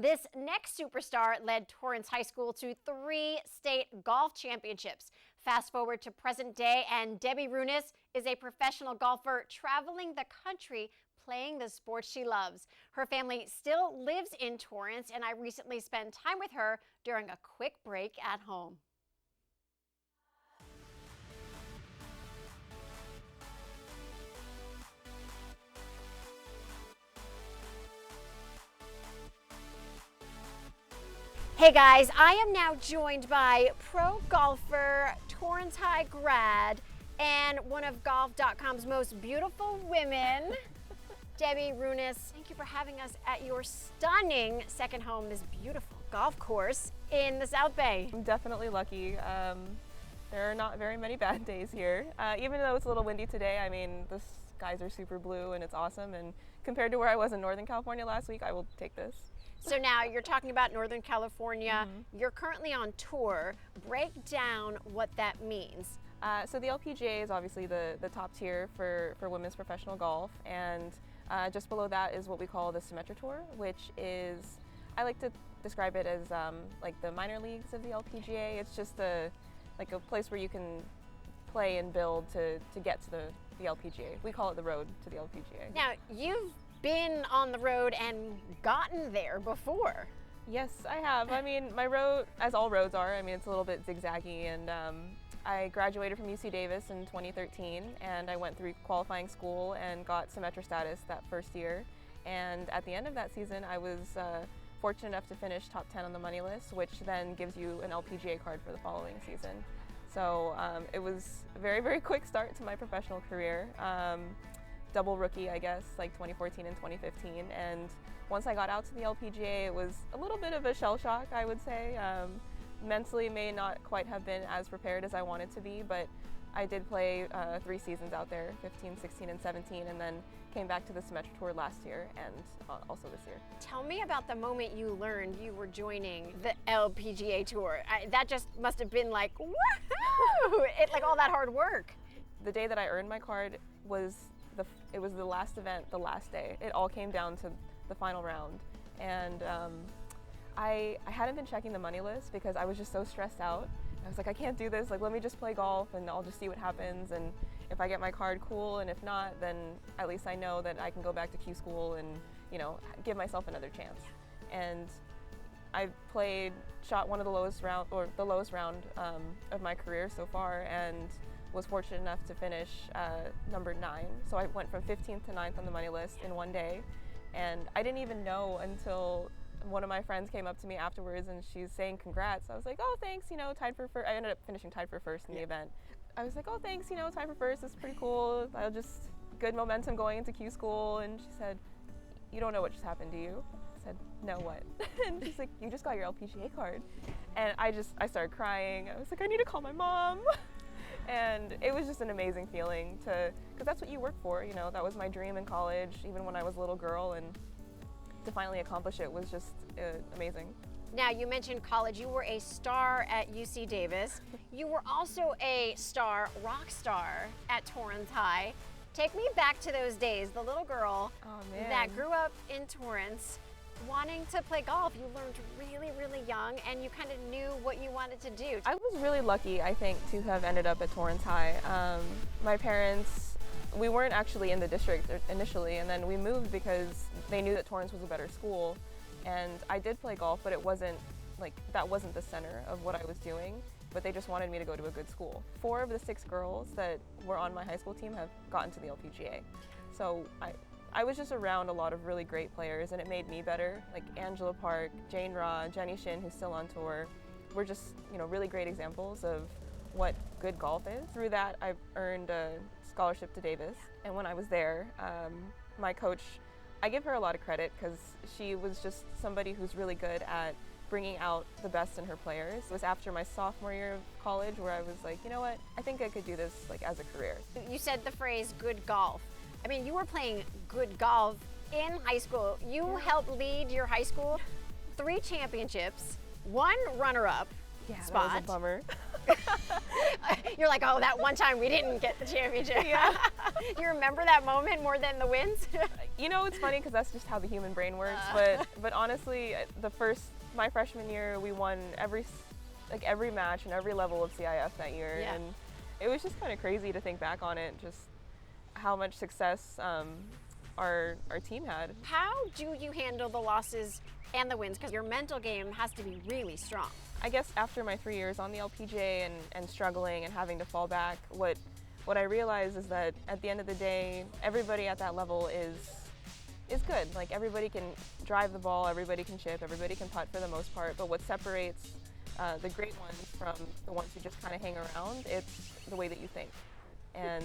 This next superstar led Torrance High School to 3 state golf championships. Fast forward to present day, and Demi Runas is a professional golfer traveling the country playing the sport she loves. Her family still lives in Torrance, and I recently spent time with her during a quick break at home. Hey guys, I am now joined by pro golfer, Torrance High grad, and one of golf.com's most beautiful women, Demi Runas. Thank you for having us at your stunning second home, this beautiful golf course in the South Bay. I'm definitely lucky. There are not very many bad days here. Even though it's a little windy today, I mean, the skies are super blue and it's awesome. And compared to where I was in Northern California last week, I will take this. So now you're talking about Northern California. You're currently on tour. Break down what that means. So the LPGA is obviously the top tier for women's professional golf, and just below that is what we call the Symetra Tour, which is, I like to describe it as like the minor leagues of the LPGA. It's just like a place where you can play and build to get to the LPGA. We call it the road to the LPGA. Now, you've been on the road and gotten there before. Yes, I have. I mean, my road, as all roads are, I mean, it's a little bit zigzaggy, and I graduated from UC Davis in 2013, and I went through qualifying school and got Symetra status that first year. And at the end of that season, I was fortunate enough to finish top 10 on the money list, which then gives you an LPGA card for the following season. So it was a very, very quick start to my professional career. Double rookie, I guess, like 2014 and 2015. And once I got out to the LPGA, it was a little bit of a shell shock, I would say. Mentally may not quite have been as prepared as I wanted to be, but I did play 3 seasons out there, 15, 16, and 17, and then came back to the Symetra Tour last year and also this year. Tell me about the moment you learned you were joining the LPGA Tour. That just must have been like, woohoo! Like all that hard work. The day that I earned my card was it was the last event, the last day. It all came down to the final round, and I hadn't been checking the money list because I was just so stressed out. I was like, I can't do this, like let me just play golf and I'll just see what happens, and if I get my card, cool, and if not, then at least I know that I can go back to Q school and, you know, give myself another chance. And I shot one of the lowest round of my career so far, and was fortunate enough to finish number 9. So I went from 15th to 9th on the money list in one day, and I didn't even know until one of my friends came up to me afterwards and she's saying congrats. I was like, oh thanks, you know, tied for first. I ended up finishing tied for first in the event. I was like, oh thanks, you know, tied for first is pretty cool. I'll just, good momentum going into Q school. And she said, you don't know what just happened, do you? I said, no, what? And she's like, you just got your LPGA card. And I started crying. I was like, I need to call my mom. And it was just an amazing feeling because that's what you work for, you know. That was my dream in college, even when I was a little girl, and to finally accomplish it was just amazing. Now, you mentioned college. You were a star at UC Davis. You were also a rock star at Torrance High. Take me back to those days, the little girl that grew up in Torrance, wanting to play golf. You learned really, really young, and you kind of knew what you wanted to do. I was really lucky, I think, to have ended up at Torrance High. My parents, we weren't actually in the district initially, and then we moved because they knew that Torrance was a better school. And I did play golf, but it wasn't like, that wasn't the center of what I was doing, but they just wanted me to go to a good school. 4 of the 6 girls that were on my high school team have gotten to the LPGA. So I was just around a lot of really great players, and it made me better. Like Angela Park, Jane Raw, Jenny Shin, who's still on tour, were just, you know, really great examples of what good golf is. Through that, I earned a scholarship to Davis, and when I was there, my coach, I give her a lot of credit because she was just somebody who's really good at bringing out the best in her players. It was after my sophomore year of college where I was like, you know what, I think I could do this like as a career. You said the phrase good golf. I mean, you were playing good golf in high school. You helped lead your high school 3 championships, 1 runner-up. Yeah, spot. that was a bummer. You're like, oh, that one time we didn't get the championship. Yeah. You remember that moment more than the wins? You know, it's funny because that's just how the human brain works. But honestly, my freshman year, we won every match and every level of CIF that year, Yeah. and it was just kind of crazy to think back on it, just how much success our team had. How do you handle the losses and the wins? Because your mental game has to be really strong. I guess after my 3 years on the LPGA and struggling and having to fall back, what I realized is that at the end of the day, everybody at that level is good. Like, everybody can drive the ball, everybody can chip, everybody can putt for the most part, but what separates the great ones from the ones who just kind of hang around, it's the way that you think. And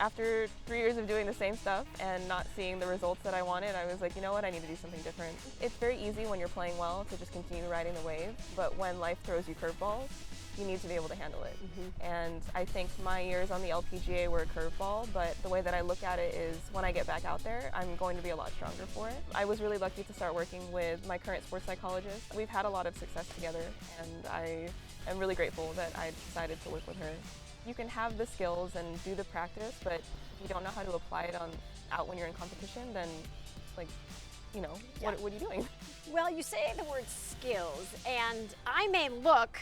after 3 years of doing the same stuff and not seeing the results that I wanted, I was like, you know what, I need to do something different. It's very easy when you're playing well to just continue riding the wave, but when life throws you curveballs, you need to be able to handle it. Mm-hmm. And I think my years on the LPGA were a curveball, but the way that I look at it is when I get back out there, I'm going to be a lot stronger for it. I was really lucky to start working with my current sports psychologist. We've had a lot of success together, and I am really grateful that I decided to work with her. You can have the skills and do the practice, but if you don't know how to apply it out when you're in competition, then, like, you know, Yeah. what are you doing? Well, you say the word skills, and I may look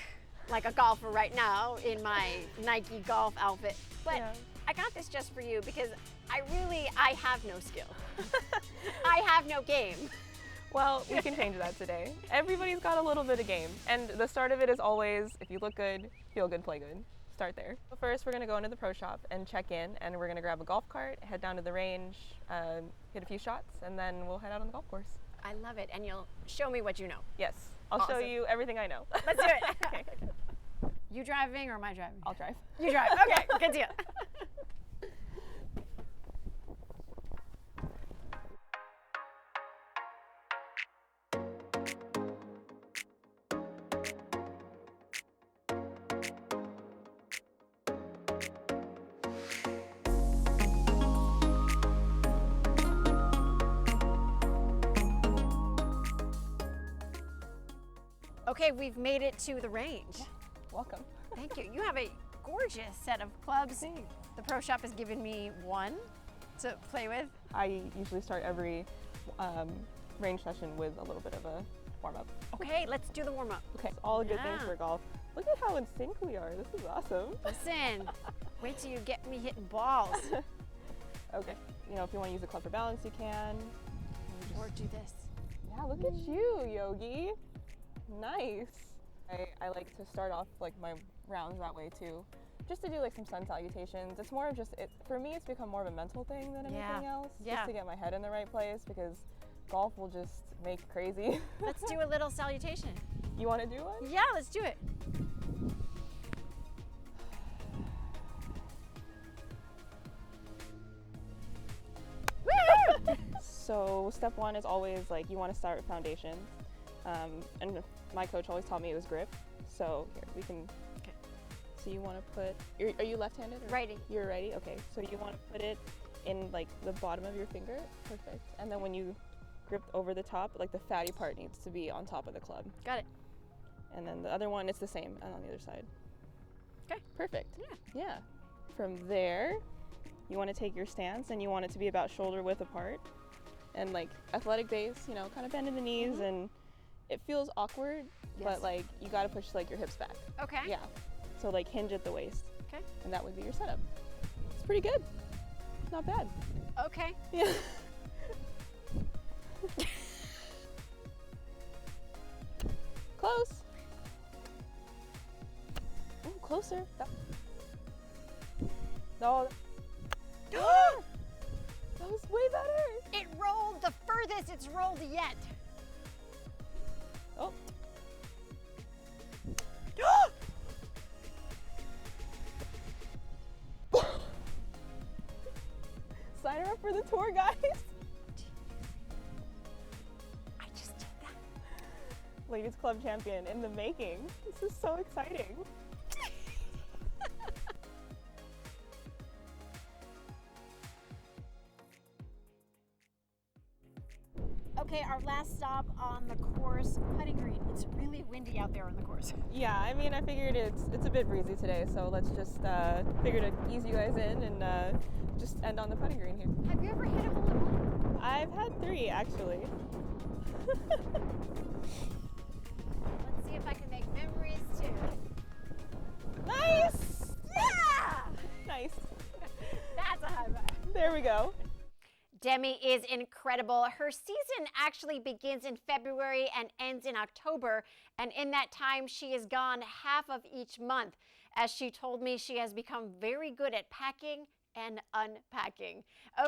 like a golfer right now in my Nike golf outfit, but Yeah. I got this just for you because I have no skill. I have no game. Well, we can change that today. Everybody's got a little bit of game, and the start of it is always, if you look good, feel good, play good. Start there. First, we're going to go into the pro shop and check in, and we're going to grab a golf cart, head down to the range, hit a few shots, and then we'll head out on the golf course. I love it, and you'll show me what you know. Yes, I'll show Awesome. you everything I know. Let's do it. Okay. You driving or am I driving? I'll drive. You drive. Okay, good deal. Okay, we've made it to the range. Yeah. Welcome. Thank you. You have a gorgeous set of clubs. Thanks. The pro shop has given me one to play with. I usually start every range session with a little bit of a warm-up. Okay, let's do the warm-up. Okay, all good things Yeah. for golf. Look at how in sync we are. This is awesome. Listen, wait till you get me hitting balls. Okay, you know, if you want to use a club for balance, you can. Or do this. Yeah, look at you, Yogi. Nice. I like to start off like my rounds that way too, just to do like some sun salutations. It's more of just, for me, it's become more of a mental thing than anything else. Yeah. Just to get my head in the right place, because golf will just make you crazy. Let's do a little salutation. You want to do one? Yeah, let's do it. Woo! So step one is always like, you want to start with foundations. And my coach always taught me it was grip. So here, we can, Okay. so you want to put, are you left-handed? Or? Righty. You're righty? Okay, so you want to put it in like the bottom of your finger. Perfect. And then when you grip over the top, like the fatty part needs to be on top of the club. Got it. And then the other one, it's the same on the other side. Okay. Perfect. Yeah. Yeah. From there, you want to take your stance and you want it to be about shoulder width apart. And like athletic base, you know, kind of bend in the knees, and it feels awkward, Yes. but like you got to push like your hips back. Okay. Yeah. So like hinge at the waist. Okay. And that would be your setup. It's pretty good. Not bad. Okay. Yeah. Close. Ooh, closer. No. That was way better. It rolled the furthest it's rolled yet. Oh. Sign her up for the tour, guys. I just did that. Ladies Club champion in the making. This is so exciting. Okay, Okay, our last stop on the course, putting green. It's really windy out there on the course. Yeah, I mean, I figured it's a bit breezy today, so let's just figure to ease you guys in and just end on the putting green here. Have you ever hit a hole in one? I've had 3 actually. Let's see if I can make memories too. Nice! Yeah! Nice. That's a high five. There we go. Demi is incredible. Her season actually begins in February and ends in October. And in that time, she is gone half of each month. As she told me, she has become very good at packing and unpacking.